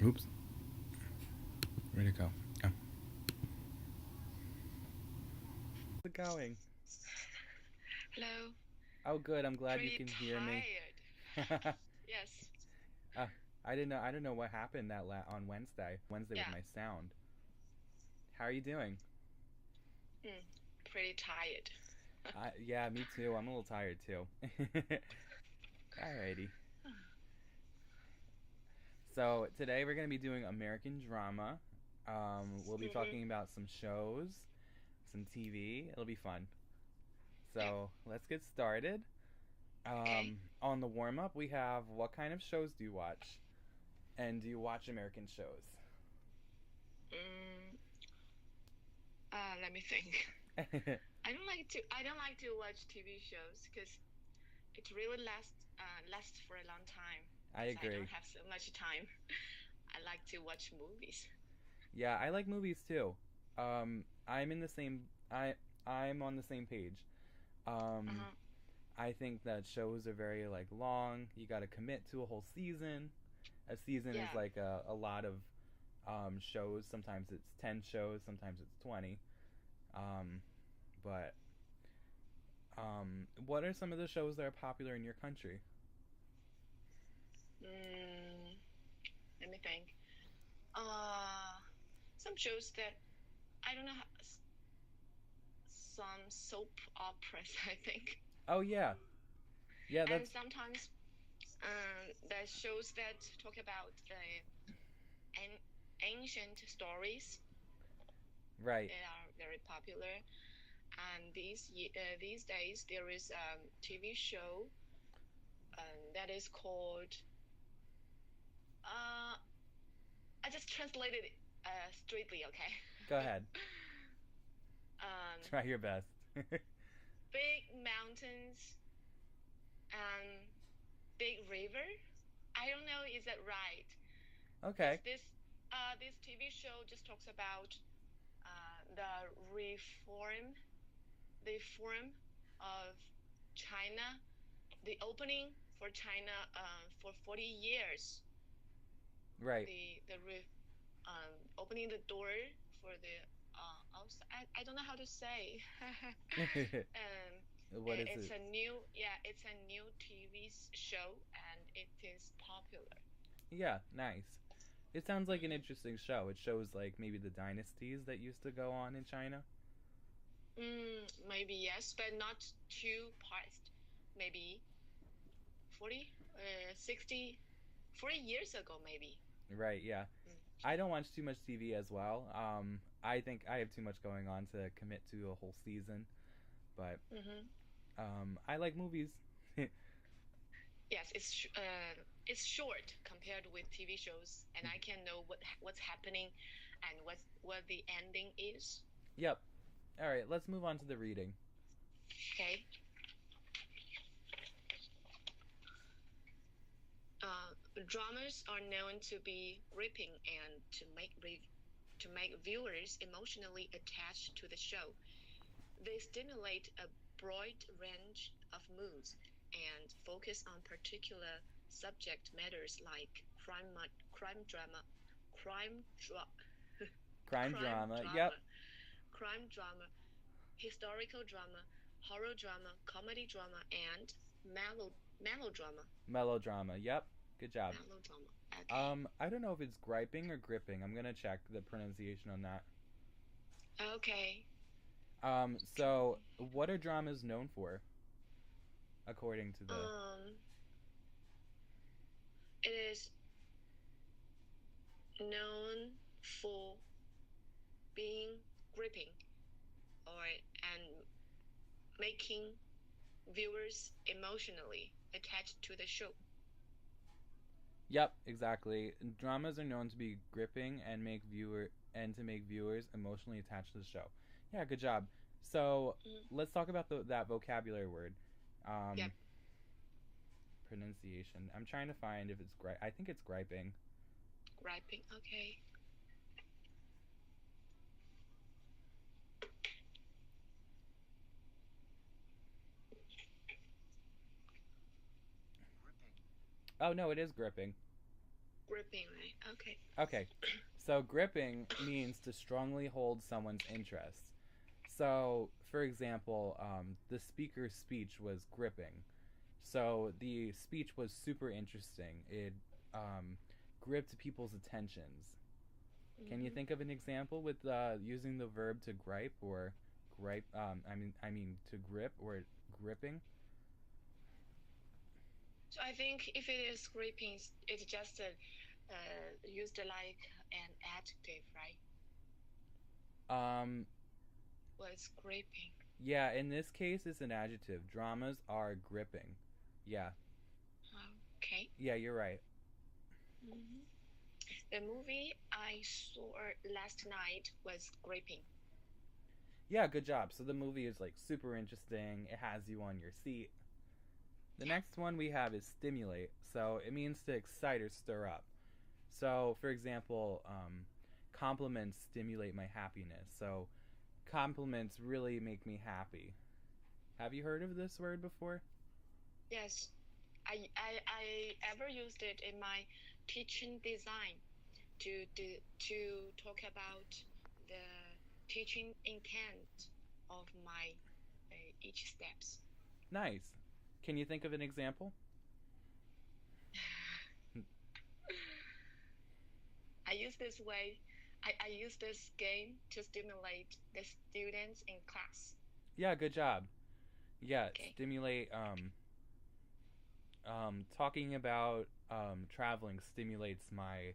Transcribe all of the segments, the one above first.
Oops. Where'd it go? Oh. How's it going? Hello. Oh, good. I'm glad you Pretty can hear me. tired. uh, Yes. I didn't know. I don't know what happened on Wednesday with Yeah. my sound. How are you doing? Mm, pretty tired. Yeah, me too. I'm a little tired too. Alrighty. So today we're gonna be doing American drama. We'll be Mm-hmm. talking about some shows, some TV. It'll be fun. Yeah. So let's get started. Okay. On the warm up, we have what kind of shows do you watch? And do you watch American shows? Mm, let me think. I don't like to watch TV shows because it really lasts for a long time I because I agree. don't have so much time. I like to watch movies. Yeah, I like movies too. I'm in the same. I'm on the same page. Um, Uh-huh. I think that shows are very like long. You got to commit to a whole season. A season is Yeah. like a lot of shows. Sometimes it's 10 shows. Sometimes it's 20. Um, but what are some of the shows that are popular in your country? Mm, let me think. Uh, some shows that I don't know. Some soap operas, I think, Oh yeah, yeah. and That's sometimes that shows that talk about an ancient stories right. that are very popular. And these days there is a TV show that is called. Uh, I just translated it straightly, okay? Go ahead. um, Try your best. Big mountains and big river. I don't know, is that right? Because Okay. this TV show just talks about the reform of China, the opening for China for 40 years, Right. the opening the door for the outside. I don't know how to say. um, What is it's it? a new yeah, it's a new TV show and it is popular. Yeah, nice. It sounds like an Hmm. interesting show. It shows like maybe the dynasties that used to go on in China. Maybe yes, but not too past. Maybe 40, 60, 40 years ago, maybe. Right, yeah. I don't watch too much TV as well. I think I have too much going on to commit to a whole season, but Mm-hmm. I like movies. Yes, it's short compared with TV shows, and I can know what's happening and what the ending is. Yep. All right, let's move on to the reading. Okay. Dramas are known to be gripping and to make viewers emotionally attached to the show. They stimulate a broad range of moods and focus on particular subject matters like crime drama, crime dra- Crime crime drama. Yep. drama, crime drama, historical drama, horror drama, comedy drama, and melodrama. Melodrama. Yep. Good job. Melodrama. Okay. I don't know if it's griping or gripping. I'm gonna check the pronunciation on that. Okay. So what are dramas known for, according to the? Um, it is known for being gripping or and making viewers emotionally attached to the show. Yep, exactly. Dramas are known to be gripping and to make viewers emotionally attached to the show. Yeah, good job. So Mm, let's talk about that vocabulary word. yep, Um, Pronunciation. I'm trying to find if it's I think it's griping. gripping. Okay. Oh no, it is gripping. Gripping, right? Okay. Okay, so gripping means to strongly hold someone's interest. So, for example, the speaker's speech was gripping. So the speech was super interesting. It um, gripped people's attentions. Can you Hmm. think of an example with using the verb to gripe or gripe? I mean to grip or gripping. So I think if it is gripping, it's just used like an adjective, right? Um, Well, it's gripping. yeah, in this case, it's an adjective. Dramas are gripping. Yeah, Okay. yeah, you're right. Hmm. The movie I saw last night was gripping. Yeah, good job. So the movie is like super interesting. It has you on your seat. The Yeah. next one we have is stimulate. So it means to excite or stir up. So, for example, compliments stimulate my happiness. So compliments really make me happy. Have you heard of this word before? Yes. I ever used it in my teaching design to talk about the teaching intent of my each steps. Nice. Can you think of an example? I use this way. I use this game to stimulate the students in class. Yeah, good job. Yeah, Okay. stimulate. Talking about traveling stimulates my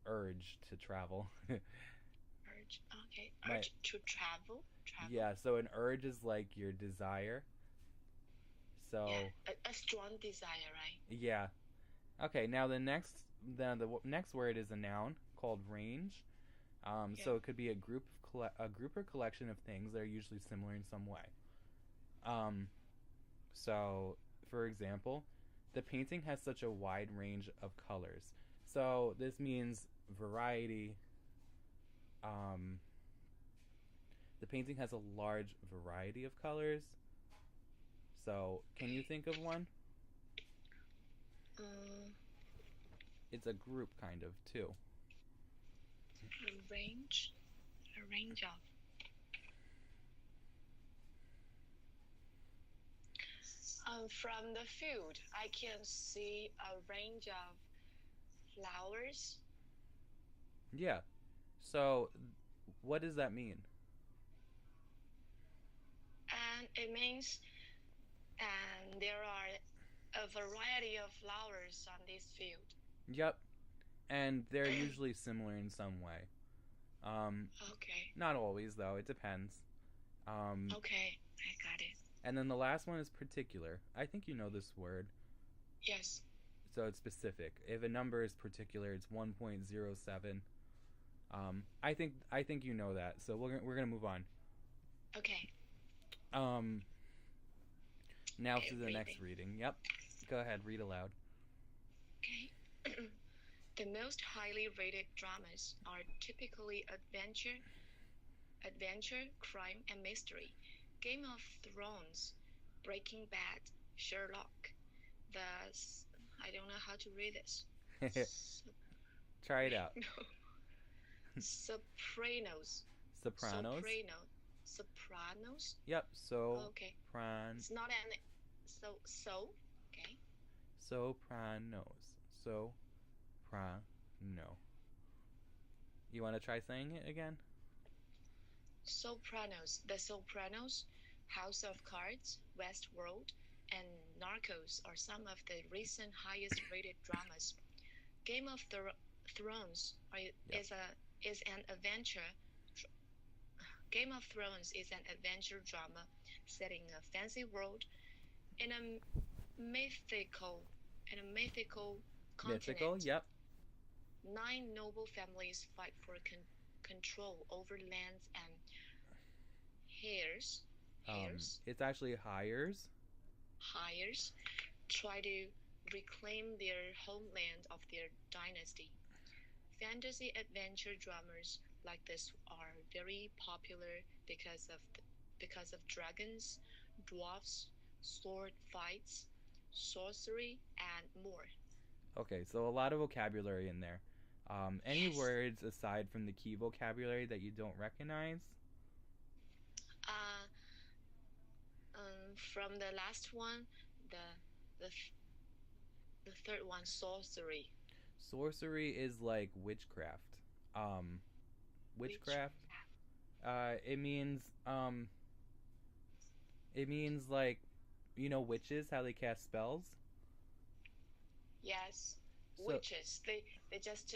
urge to travel. Urge. Okay. my Urge to travel. Travel. Yeah. So an urge is like your desire. Yeah. So A strong desire, right? yeah. Okay. Now the next word is a noun called range. Yeah. So it could be a group or collection of things that are usually similar in some way. Um, so for example, the painting has such a wide range of colors. So this means variety. Um, the painting has a large variety of colors. So can you Okay. think of one? Uh, It's a group kind of too. a range. A range of. From the field, I can see a range of flowers, Yeah. So what does that mean? and it means and there are a variety of flowers on this field. Yep. And they're usually similar in some way. Um, Okay, Not always though. It depends. Um, okay, I got it. and then the last one is particular. I think you know this word. Yes, So it's specific. If a number is particular, it's 1.07. I think you know that. So we're gonna move on. okay, Um, Now okay, to the next reading. reading. Yep. Go ahead, read aloud. Okay. The most highly rated dramas are typically adventure, crime, and mystery. Game of Thrones, Breaking Bad, Sherlock. The I don't know how to read this. Try it out. No. Sopranos. Sopranos. Sopranos. Yep. Okay. Sopran. It's not an so. Okay. Sopranos. Soprano. You want to try saying it again? Sopranos. The Sopranos, House of Cards, Westworld, and Narcos are some of the recent highest-rated dramas. Game of Thrones Yep. is an adventure. Game of Thrones is an adventure drama set in a fancy world in a mythical mythical Mythical. continent. Yep. Nine noble families fight for control over lands and heirs. Heirs, It's actually hires. hires try to reclaim their homeland of their dynasty. Fantasy adventure dramas like this are very popular because of dragons, dwarfs, sword fights, sorcery, and more. Okay, so a lot of vocabulary in there. Any Yes. words aside from the key vocabulary that you don't recognize? Uh, from the last one, the the the third one, sorcery. Sorcery is like witchcraft. Um, Which witchcraft. It means like witches how they cast spells. yes, So witches. They just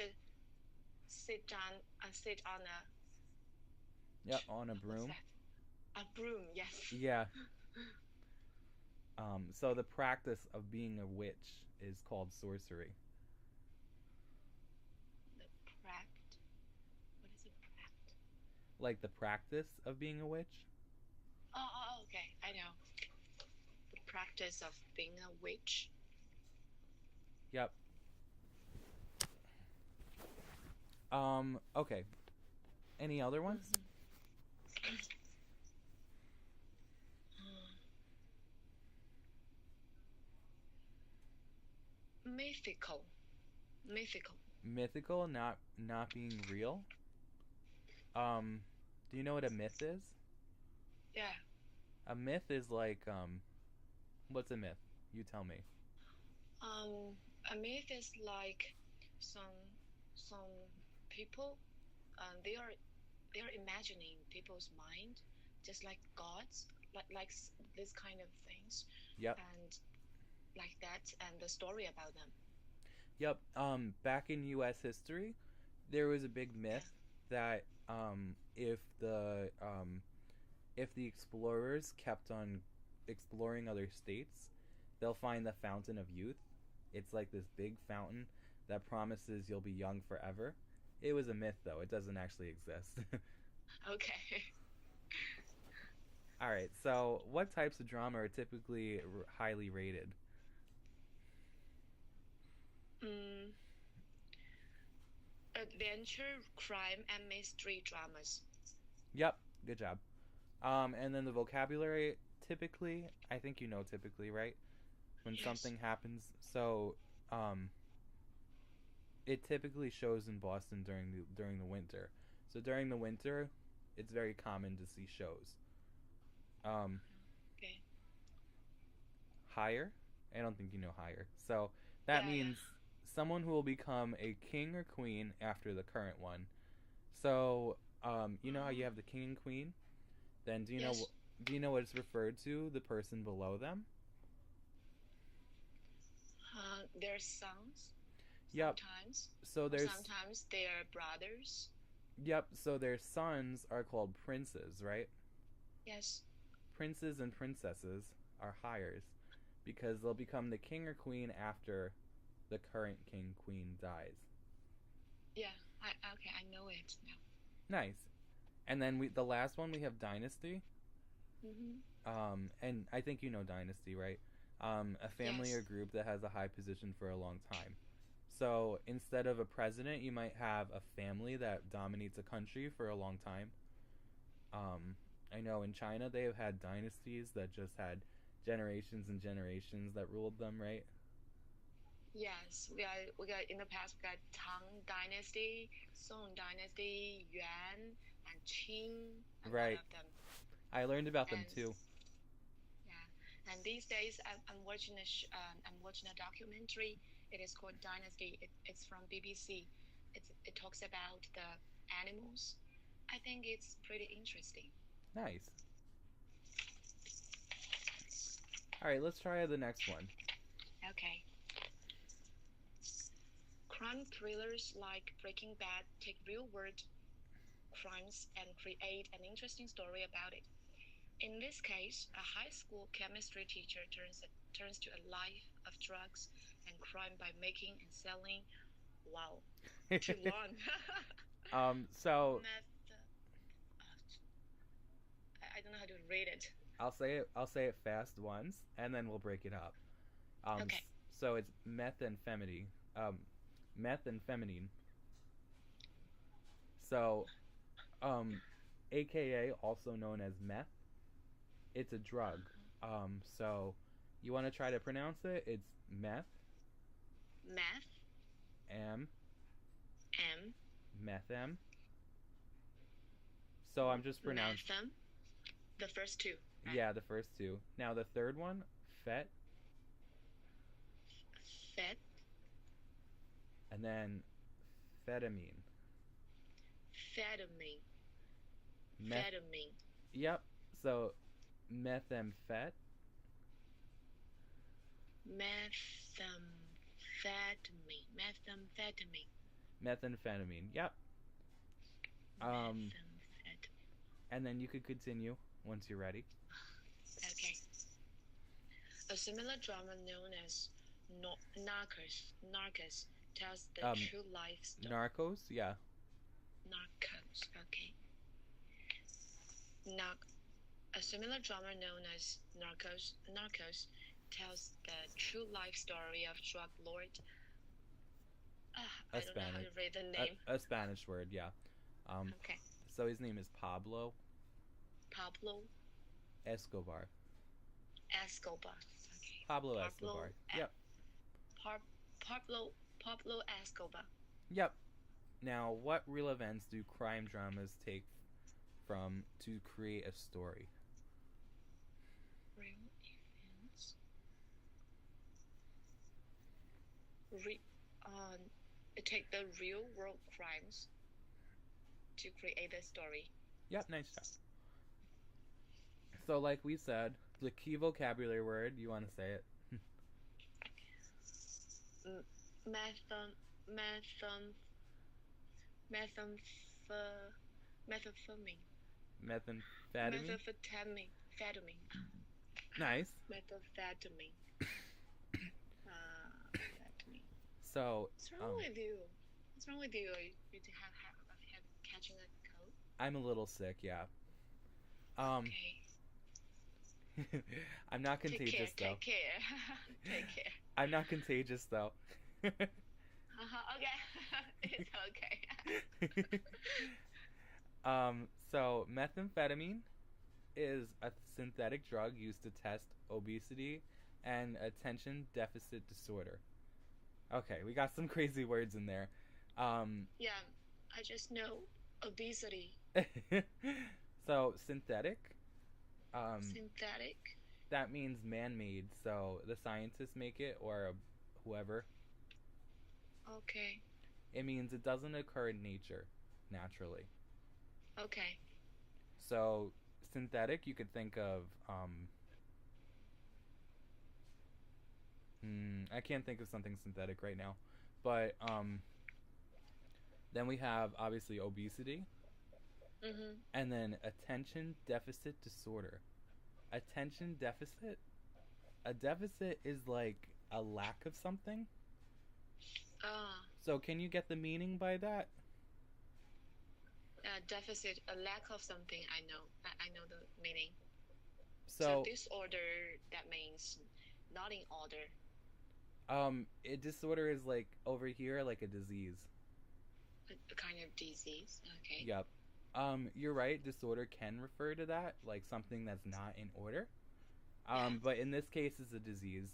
sit down and sit on a yeah, on a what's broom. that? A broom. Yes. Yeah. So the practice of being a witch is called sorcery. The pract. What is a pract? Like the practice of being a witch. Okay. I know. The practice of being a witch. Yep. Okay. Any other ones? Mythical. Mythical. Mythical, not being real. Um, do you know what a myth is? Yeah. A myth is like what's a myth? You tell me. Um, a myth is like some some people, they are imagining people's mind, just like gods, this kind of things, Yep. and like that, and the story about them. Yep. Back in U.S. history, there was a big Yeah. myth that if the explorers kept on exploring other states, they'll find the fountain of youth. It's like this big fountain that promises you'll be young forever. It was a myth, though. It doesn't actually exist. Okay. All right. So, what types of drama are typically highly rated? mm, Adventure, crime, and mystery dramas. Yep. Good job. And then the vocabulary. Typically, I think you know typically, right? When Yes. something happens. So, um, it typically shows in Boston during the winter. So during the winter, it's very common to see shows. Um, Okay. Higher, I don't think you know higher. So that Yeah. Yeah. means someone who will become a king or queen after the current one. So you know how you have the king and queen. Then Yes. do you know what it's referred to? The person below them. Their sons Yep. sometimes, So or there's sometimes they are brothers. yep. So their sons are called princes, right? Yes. Princes and princesses are hires because they'll become the king or queen after the current king queen dies. Yeah. Okay. I know it now. Nice. And then the last one we have dynasty. Mm-hmm. And I think you know dynasty, right? A family Yes. or group that has a high position for a long time. So instead of a president, you might have a family that dominates a country for a long time. I know in China they have had dynasties that just had generations and generations that ruled them, right? Yes. We got in the past we got Tang Dynasty, Song Dynasty, Yuan, and Qing. A lot Right. of them. I learned about them And too. yeah. And these days I'm watching I'm watching a documentary. It is called Dynasty. It's from BBC. It talks about the animals. I think it's pretty interesting. Nice. All right, let's try the next one. Okay. Crime thrillers like Breaking Bad take real world crimes and create an interesting story about it. In this case, a high school chemistry teacher turns to a life of drugs and crime by making and selling. Wow, too long. So Meth. I don't know how to read it. I'll say it. I'll say it fast once, and then we'll break it up. Um, Okay. so it's methamphetamine. Um, methamphetamine. So, um, AKA also known as meth. It's a drug. So you want to try to pronounce it? It's meth. Meth, am, M, methem. So I'm just pronouncing. methem. The first two. Right? Yeah, the first two. Now the third one, fet, Fet, and then phetamine. Fetamine, Meth. Fetamine, Yep. So methamphet, Methamphetamine, methamphetamine. Yep. Methamphetamine. And then you could continue once you're ready. Okay. A similar drama known as Narcos tells the true life story. Narcos, yeah. Narcos, okay. A similar drama known as Narcos tells the true life story of drug lord. I don't know how to read the name. A Spanish word, yeah. Okay. So his name is Pablo Escobar. Okay. Pablo Escobar. Yep. Pablo Escobar. Yep. Now, what real events do crime dramas take from to create a story? Real events. Take the real world crimes to create a story. Yep, nice job. So, like we said, the key vocabulary word, you want to say it? Methamphetamine. Nice. Methamphetamine. So. What's wrong with you? What's wrong with you? You have catching a cold? I'm a little sick, yeah. Okay. I'm not contagious though. Take care. Take care. I'm not contagious though. Okay. It's okay. So methamphetamine is a synthetic drug used to test obesity and attention deficit disorder. Okay, we got some crazy words in there. Yeah, I just know obesity. So synthetic. Synthetic. That means man-made. So the scientists make it, or whoever. Okay. It means it doesn't occur in nature naturally. Okay. So synthetic, you could think of. I can't think of something synthetic right now, but then we have obviously obesity. Mm-hmm. And then attention deficit disorder. Attention deficit? A deficit is like a lack of something. So can you get the meaning by that? Deficit, a lack of something. I know the meaning. So disorder, that means not in order. A disorder is like over here, like a disease. A kind of disease. Okay. Yep. You're right. Disorder can refer to that, like something that's not in order. But in this case, it's a disease.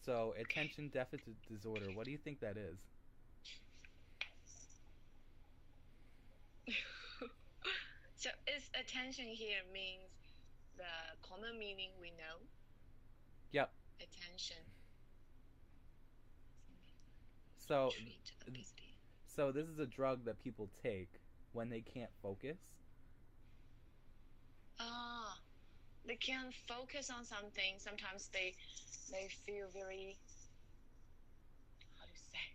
So attention deficit disorder. What do you think that is? So its attention here means the common meaning we know. Yep. Attention. So, Treat obesity. So this is a drug that people take when they can't focus. They can't focus on something. Sometimes they feel very, how to say,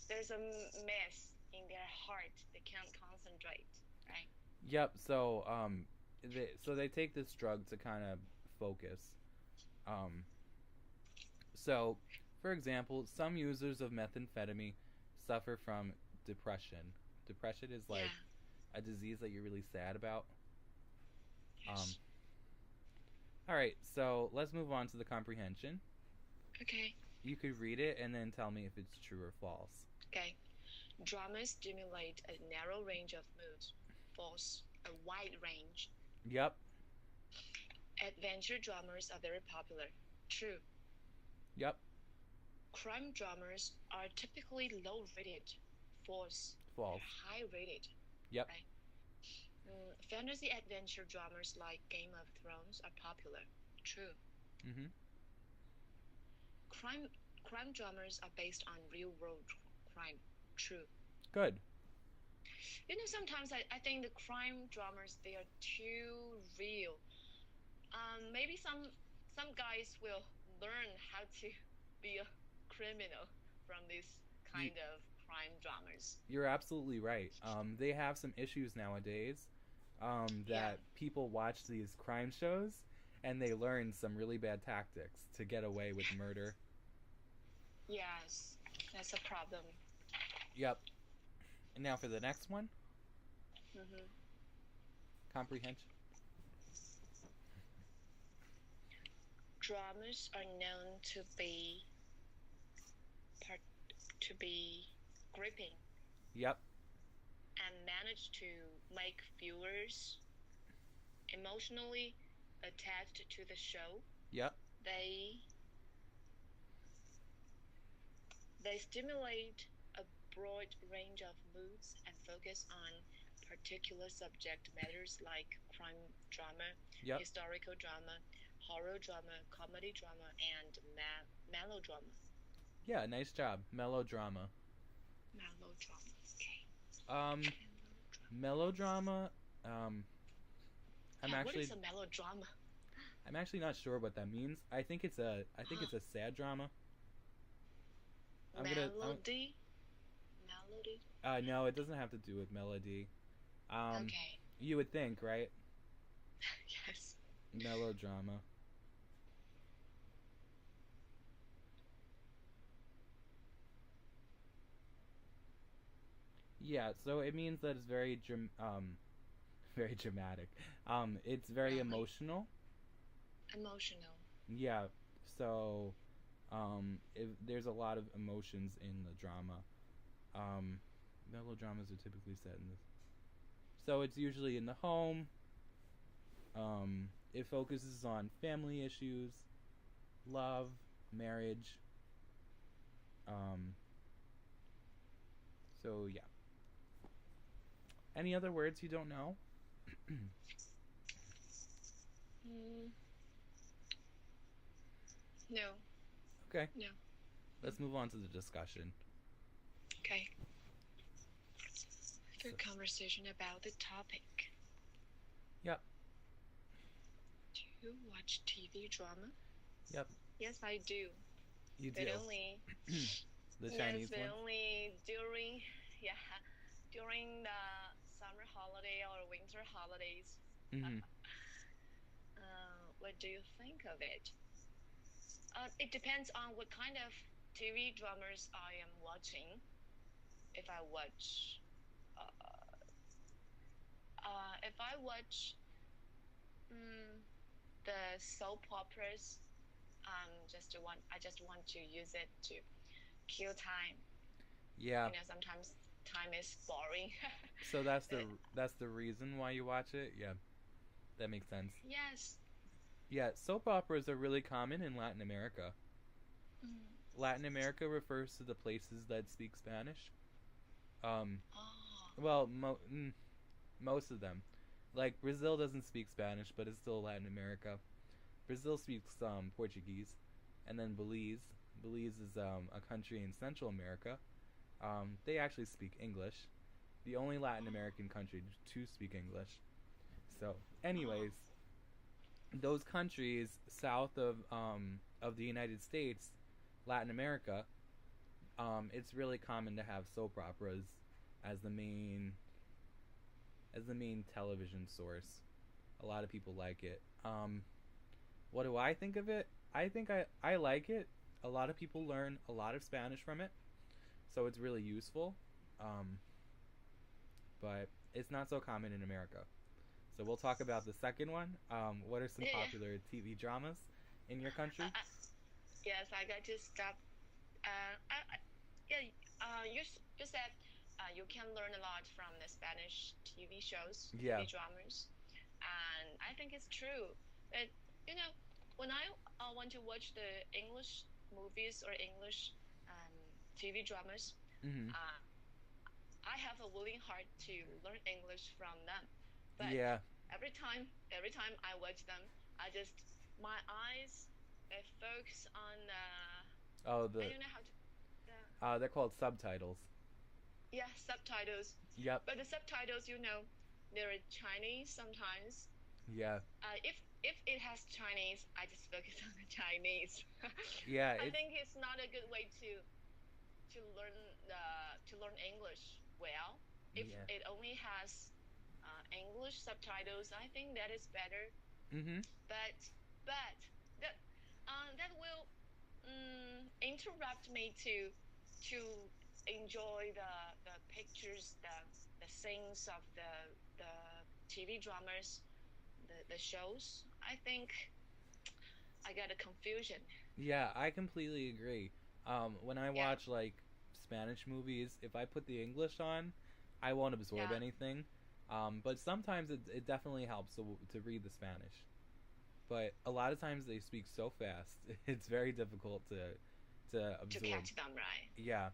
there's a mess in their heart. They can't concentrate, right? Yep. So they take this drug to kind of focus. So, for example, some users of methamphetamine suffer from depression. Depression is like a disease that you're really sad about. Yes. All right, so let's move on to the comprehension. Okay. You could read it and then tell me if it's true or false. Okay. Dramas stimulate a narrow range of moods. False, a wide range. Yep. Adventure dramas are very popular. True. Yep. Crime dramas are typically low rated, false, False. high rated, Yep. right? Fantasy adventure dramas like Game of Thrones are popular. True. Mhm. Crime crime dramas are based on real world crime. True. Good. Sometimes I think the crime dramas they are too real. Maybe some guys will learn how to be a criminal from this You kind of crime dramas. you're absolutely right. They have some issues nowadays. Yeah. That people watch these crime shows and they learn some really bad tactics to get away with murder. Yes, that's a problem. Yep. And now for the next one, hmm comprehension. Dramas are known part, to be gripping Yep. and manage to make viewers emotionally attached to the show. Yep. They they stimulate a broad range of moods and focus on particular subject matters like crime drama, Yep. historical drama, horror drama, comedy drama, and melodrama. Yeah, nice job. Melodrama. Melodrama. Okay. Um, melodrama. Um, I'm Yeah, what actually is a melodrama? I'm actually not sure what that means. I think it's a sad drama. I'm gonna. Melody? Melody? No, it doesn't have to do with melody. Um, Okay. you would think, right? Yes. Melodrama. Yeah, so it means that it's very dramatic. It's very Really? emotional. Emotional. Yeah, so there's a lot of emotions in the drama. Um, melodramas are typically set in this. So it's usually in the home. It focuses on family issues, love, marriage. Um, so yeah. Any other words you don't know? Mm, no. Okay, No. let's move on to the discussion. Okay. So, Good conversation about the topic. yep, Do you watch TV drama? yep, Yes, I do. you But do. only The yes, Chinese but one. only yeah during the summer holiday or winter holidays. Mm-hmm. What do you think of it? It depends on what kind of TV dramas I am watching. If I watch, if I watch the soap operas, I just want to use it to kill time. Yeah. Sometimes time is boring. So But that's the reason why you watch it. Yeah, that makes sense. yes. Yeah, soap operas are really common in Latin America. Mm. Latin America refers to the places that speak Spanish. Um, Oh. well, most of them. Like Brazil doesn't speak Spanish, but it's still Latin America. Brazil speaks Portuguese, and then Belize. Belize is a country in Central America. They actually speak English. The only Latin American country to speak English. So, Oh. anyways, those countries south of the United States, Latin America, it's really common to have soap operas as the main television source. A lot of people like it. What do I think of it? I think I like it. A lot of people learn a lot of Spanish from it, so it's really useful. Um, but it's not so common in America. So we'll talk about the second one. What are some Yeah. popular TV dramas in your country? Yes, I got to stop. Yeah. You said you can learn a lot from the Spanish TV shows, Yeah. TV dramas, and I think it's true. But you know, when I want to watch the English movies or English TV dramas, Hmm. uh, I have a willing heart to learn English from them. But Yeah. every time I watch them, I just my eyes focus on Oh, I the don't know how to the they're called subtitles. yeah subtitles. Yep. But the subtitles, they're Chinese sometimes. Yeah. If it has Chinese, I just focus on the Chinese. Yeah. I It's think it's not a good way to learn to learn English well. If yeah. it only has English subtitles, I think that is better. Mhm. But but that that will interrupt me to enjoy the pictures, the scenes of the TV dramas, the shows. I think I got a confusion. Yeah, I completely agree. When I Yeah, watch like Spanish movies, if I put the English on, I won't absorb yeah, anything. But sometimes it definitely helps to read the Spanish. But a lot of times they speak so fast, it's very difficult to to absorb. catch them right. Yeah.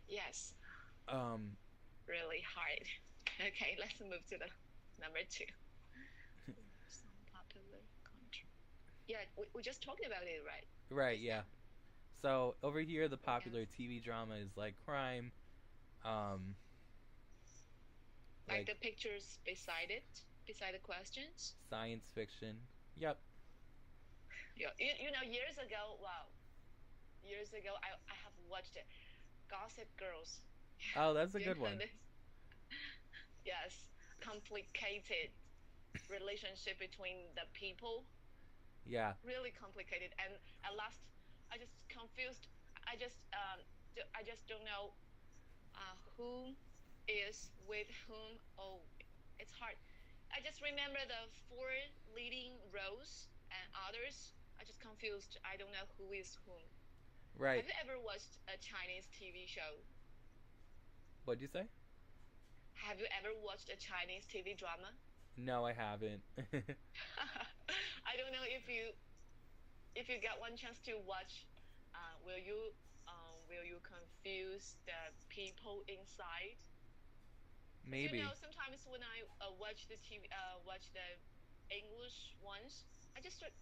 Yes, Um. really hard. Okay, let's move to the number two. Some popular country. Yeah, we just talked about it, right? Right. Just Yeah. now. So over here, the Okay. popular TV drama is like crime, um, Like like the pictures beside it, beside the questions. science fiction. Yep. Yeah, years ago, wow, years ago, I have watched it. Gossip Girls. Oh, that's a Do you good know one. this? Yes, complicated relationship between the people, Yeah. really complicated. And at last, I just confused. I just I just don't know who is with whom. Oh, it's hard. I just remember the four leading roles and others. I just confused. I don't know who is whom. Right. Have you ever watched a Chinese TV show? What'd you say? Have you ever watched a Chinese TV drama? No, I haven't. I don't know if you get one chance to watch. Will you confuse the people inside? Because Maybe. sometimes when I watch the TV, watch the English ones, I just thought,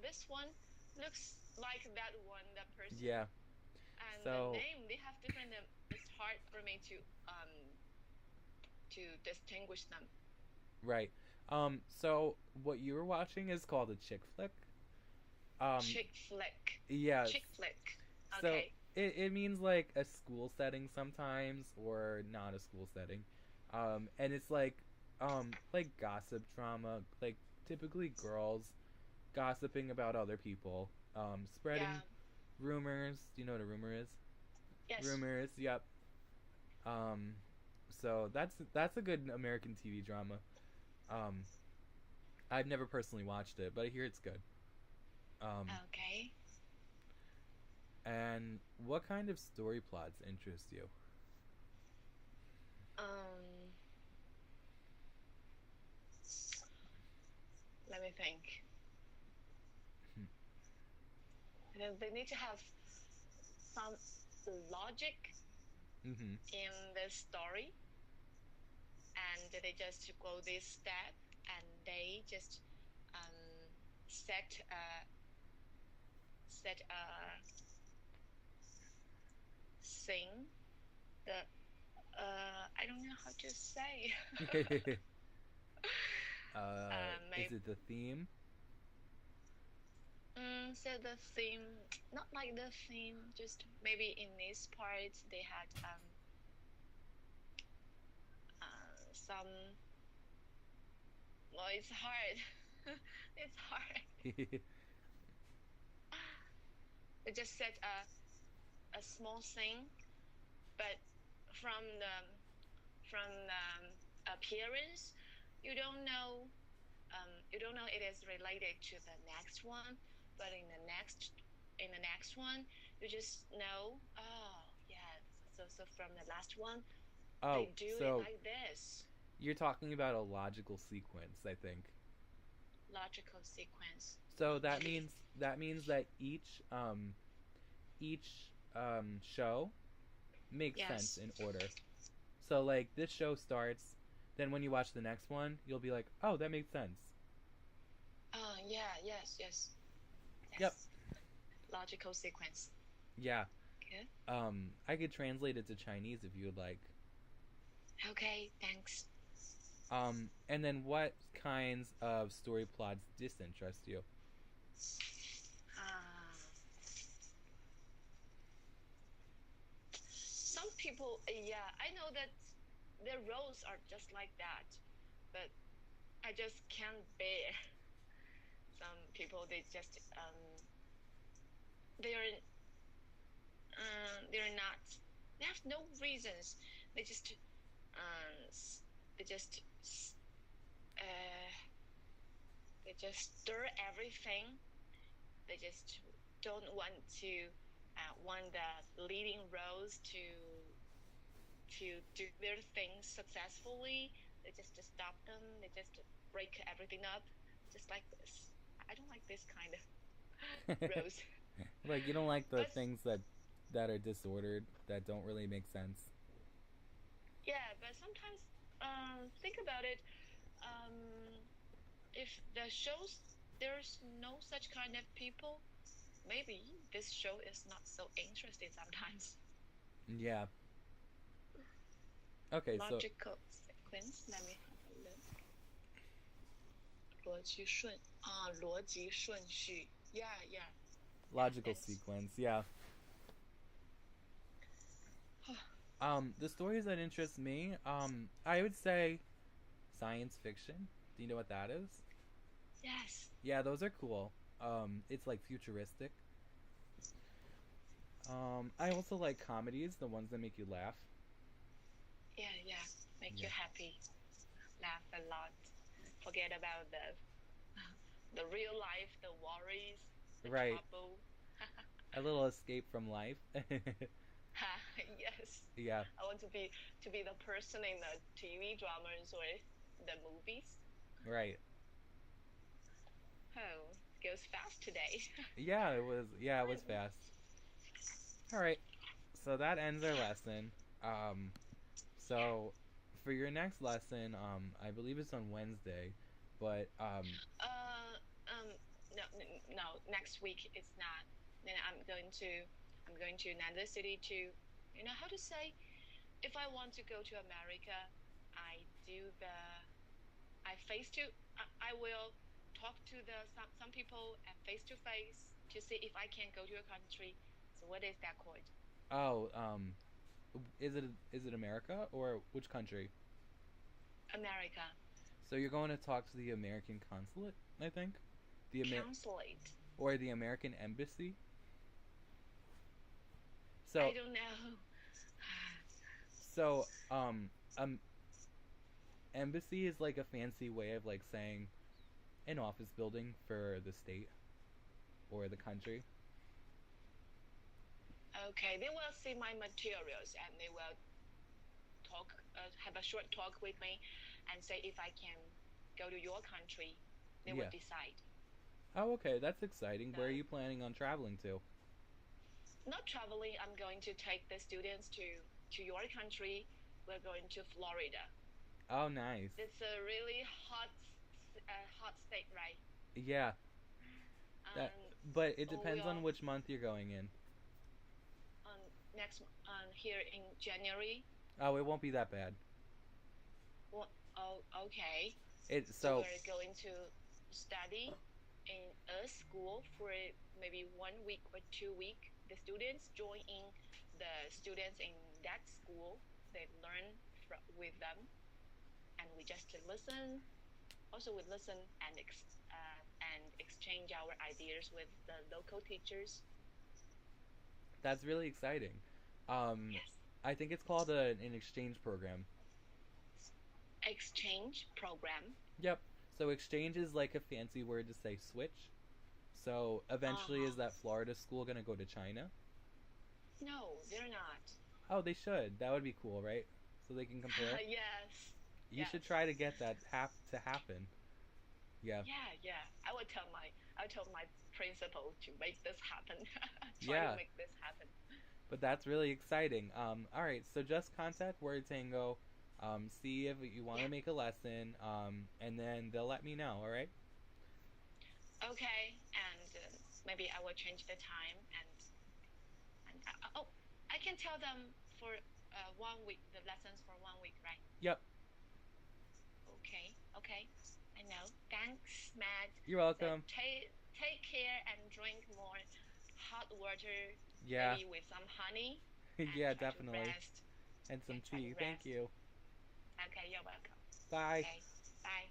this one looks like that one, that person, Yeah. and the So, name they have different. It's hard for me to distinguish them. right. So what you were watching is called a chick flick. Um, Chick flick, yes. chick flick. So Okay, it means like a school setting sometimes or not a school setting. And it's like gossip drama, like typically girls gossiping about other people, spreading yeah, rumors. Do you know what a rumor is? yes. Rumors, yep. Um, so that's a good American TV drama. Um, I've never personally watched it, but I hear it's good. Um, Okay. and what kind of story plots interest you? Um, Let me think. They need to have some logic Mm-hmm. in the story, and they just go this step, and they just um, set a thing. The I don't know how to say. Is Maybe it the theme? so the theme, not like the theme. Just maybe in this part they had some. Well, it's hard. It's hard. They just set a small thing, but from the appearance, you don't know it is related to the next one, but in the next one, you just know. Oh, yeah. So from the last one, Oh, they do it so like this. you're talking about a logical sequence, I think. Logical sequence. So that means that each show makes sense Yes. in order. So like this show starts, then when you watch the next one, you'll be like, "Oh, that makes sense." Yeah, yes, yes, Yep. yes. Logical sequence. Yeah. Good. I could translate it to Chinese if you would like. Okay, thanks. And then what kinds of story plots disinterest you? Uh, some people, yeah, I know that their roles are just like that, but I just can't bear some people. They're they're not. They have no reasons. They just um they just uh they just stir everything. They just don't want to want the leading roles to do their things successfully. They just stop them. They just break everything up, just like this. I don't like this kind of roles. Like you don't like the But things that are disordered that don't really make sense. yeah, but sometimes think about it. Um, if the shows there's no such kind of people, maybe this show is not so interesting sometimes. Yeah. Okay, so Logical sequence. Let me have a look. 逻辑顺序. Yeah, yeah, yeah. logical Thanks. sequence. Yeah. The stories that interest me, I would say science fiction. Do you know what that is? Yes. Yeah, those are cool. It's like futuristic. I also like comedies, the ones that make you laugh. Yeah, yeah. Make Yeah. you happy. Laugh a lot. Forget about the real life, the worries, the Right. trouble. A little escape from life. Yes. Yeah. I want to be the person in the TV dramas or the movies. Right. Oh, it goes fast today. Yeah, it was. Yeah, it was fast. All right. So that ends our lesson. Um, so for your next lesson, I believe it's on Wednesday, but Uh, um, no, no. Next week it's not. Then I'm going to another city to, how to say. If I want to go to America, I do the I face to I will talk to some people and face to face to see if I can go to a country. So what is that called? oh, is it America or which country? America. So you're going to talk to the American consulate, I think, the Consulate. or the American embassy. I So don't know. so embassy is like a fancy way of like saying an office building for the state or the country. Okay, they will see my materials and they will have a short talk with me and say if I can go to your country. They will Yeah. decide. Oh, okay, that's exciting. Where are So you planning on traveling to? not traveling. I'm going to take the students to your country. We're going to Florida. Oh, nice. It's a really hot state, right? Yeah, that. And But it we depends on are which month you're going in. on next here in January. Oh, it won't be that bad. Well, oh, okay. It So so we're going to study in a school for maybe 1 week or 2 week. The students join in the students in that school. They learn with them, and we just listen. Also, we listen and exchange our ideas with the local teachers. that's really exciting. Um, Yes. I think it's called an exchange program. Exchange program. Yep. So exchange is like a fancy word to say switch. So eventually, Uh-huh. is that Florida school gonna go to China? No, they're not. Oh, they should. That would be cool, right? So they can compare. Yes. You should Yes. try to get that to happen. Yeah. Yeah. I told my principal to make this happen. Try to Yeah. make this happen. But that's really exciting. All right, so just contact Word Tango, see if you want to Yeah. make a lesson, and then they'll let me know. All right. Okay, and maybe I will change the time and oh, I can tell them for 1 week the lessons for 1 week, right? Yep. Okay. I know. Thanks, Matt. You're So welcome. take care and drink more hot water, Yeah. maybe with some honey, and Yeah, try to definitely. rest. And Yeah, some try to tea. Thank rest. you. Okay, you're welcome. Bye. Okay, bye.